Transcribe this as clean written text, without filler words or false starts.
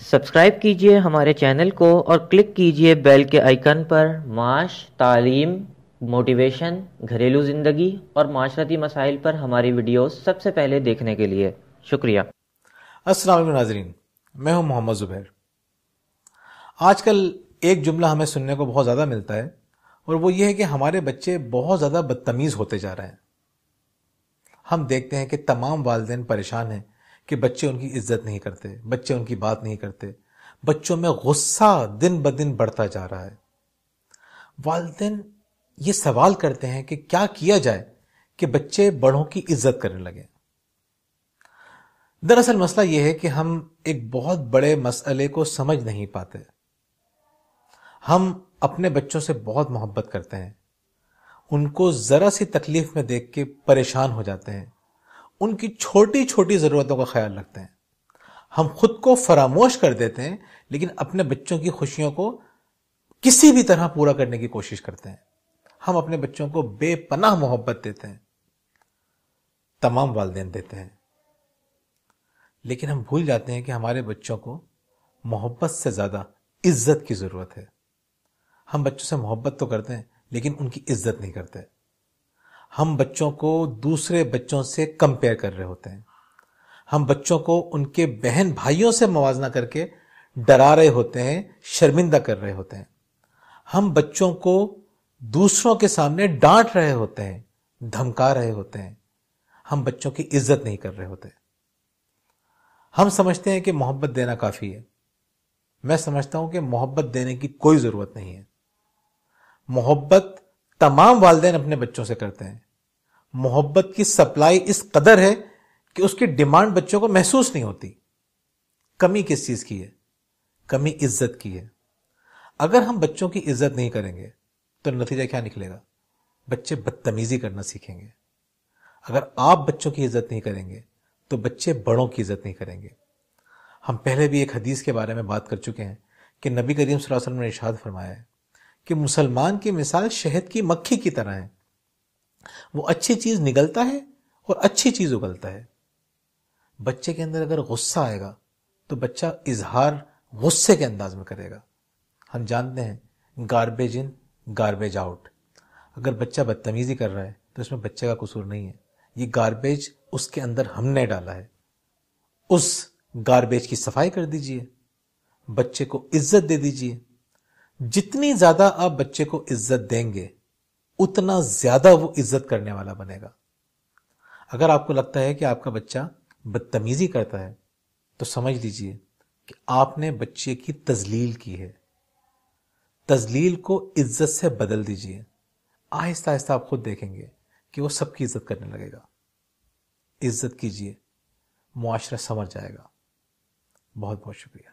Subscribe کیجئے ہمارے channel کو اور کلک کیجئے بیل کے آئیکن پر۔ معاش، تعلیم، موٹیویشن، گھریلو زندگی اور معاشرتی مسائل پر ہماری ویڈیوز سب سے پہلے دیکھنے کے لیے شکریہ۔ السلام علیکم ناظرین، میں ہوں محمد زبیر۔ آج کل ایک جملہ ہمیں سننے کو بہت زیادہ ملتا ہے اور وہ یہ ہے کہ ہمارے بچے بہت زیادہ بدتمیز ہوتے جا رہے ہیں۔ ہم دیکھتے ہیں کہ تمام والدین پریشان ہیں کہ بچے ان کی عزت نہیں کرتے، بچے ان کی بات نہیں کرتے، بچوں میں غصہ دن بدن بڑھتا جا رہا ہے۔ والدین یہ سوال کرتے ہیں کہ کیا کیا جائے کہ بچے بڑوں کی عزت کرنے لگیں۔ دراصل مسئلہ یہ ہے کہ ہم ایک بہت بڑے مسئلے کو سمجھ نہیں پاتے۔ ہم اپنے بچوں سے بہت محبت کرتے ہیں، ان کو ذرا سی تکلیف میں دیکھ کے پریشان ہو جاتے ہیں، ان کی چھوٹی چھوٹی ضرورتوں کا خیال رکھتے ہیں۔ ہم خود کو فراموش کر دیتے ہیں لیکن اپنے بچوں کی خوشیوں کو کسی بھی طرح پورا کرنے کی کوشش کرتے ہیں۔ ہم اپنے بچوں کو بے پناہ محبت دیتے ہیں، تمام والدین دیتے ہیں، لیکن ہم بھول جاتے ہیں کہ ہمارے بچوں کو محبت سے زیادہ عزت کی ضرورت ہے۔ ہم بچوں سے محبت تو کرتے ہیں لیکن ان کی عزت نہیں کرتے۔ ہم بچوں کو دوسرے بچوں سے کمپیئر کر رہے ہوتے ہیں، ہم بچوں کو ان کے بہن بھائیوں سے موازنہ کر کے ڈرا رہے ہوتے ہیں، شرمندہ کر رہے ہوتے ہیں، ہم بچوں کو دوسروں کے سامنے ڈانٹ رہے ہوتے ہیں، دھمکا رہے ہوتے ہیں، ہم بچوں کی عزت نہیں کر رہے ہوتے۔ ہم سمجھتے ہیں کہ محبت دینا کافی ہے۔ میں سمجھتا ہوں کہ محبت دینے کی کوئی ضرورت نہیں ہے۔ محبت تمام والدین اپنے بچوں سے کرتے ہیں۔ محبت کی سپلائی اس قدر ہے کہ اس کی ڈیمانڈ بچوں کو محسوس نہیں ہوتی۔ کمی کس چیز کی ہے؟ کمی عزت کی ہے۔ اگر ہم بچوں کی عزت نہیں کریں گے تو نتیجہ کیا نکلے گا؟ بچے بدتمیزی کرنا سیکھیں گے۔ اگر آپ بچوں کی عزت نہیں کریں گے تو بچے بڑوں کی عزت نہیں کریں گے۔ ہم پہلے بھی ایک حدیث کے بارے میں بات کر چکے ہیں کہ نبی کریم صلی اللہ علیہ وسلم نے ارشاد فرمایا ہے کہ مسلمان کی مثال شہد کی مکھی کی طرح ہے، وہ اچھی چیز نگلتا ہے اور اچھی چیز اگلتا ہے۔ بچے کے اندر اگر غصہ آئے گا تو بچہ اظہار غصے کے انداز میں کرے گا۔ ہم جانتے ہیں گاربیج ان گاربیج آؤٹ۔ اگر بچہ بدتمیزی کر رہا ہے تو اس میں بچے کا قصور نہیں ہے، یہ گاربیج اس کے اندر ہم نے ڈالا ہے۔ اس گاربیج کی صفائی کر دیجئے، بچے کو عزت دے دیجئے۔ جتنی زیادہ آپ بچے کو عزت دیں گے اتنا زیادہ وہ عزت کرنے والا بنے گا۔ اگر آپ کو لگتا ہے کہ آپ کا بچہ بدتمیزی کرتا ہے تو سمجھ لیجئے کہ آپ نے بچے کی تذلیل کی ہے۔ تذلیل کو عزت سے بدل دیجئے، آہستہ آہستہ آپ خود دیکھیں گے کہ وہ سب کی عزت کرنے لگے گا۔ عزت کیجئے، معاشرہ سمجھ جائے گا۔ بہت بہت شکریہ۔